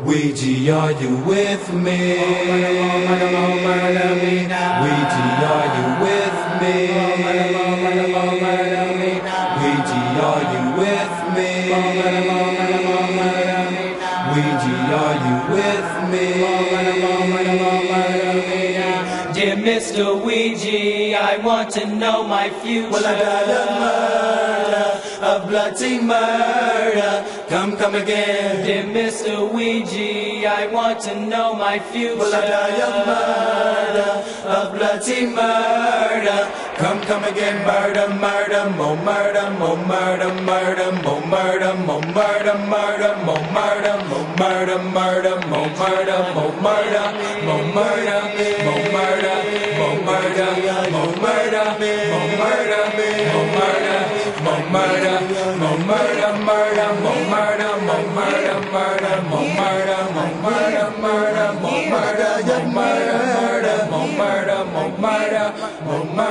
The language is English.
Ouija, are you with me? Ouija, are you with me? Ouija, are you with me? Ouija, are you with me? Dear Mr. Ouija, I want to know my future. Will I die of murder, of bloody murder? Come again. Dear Mr. Ouija, I want to know my future. Will I die of murder, of bloody murder? Come again. Murder, murder, more murder, more murder, murder, more murder, more murder, murder, more murder, more murder, murder, more murder, more murder, more murder, more murder, more murder, more murder, more murder, more murder, more murder, more murder, murder, more murder, more murder, murder, more murder, more murder, murder, more murder, more murder, murder, more murder, more murder, more murder.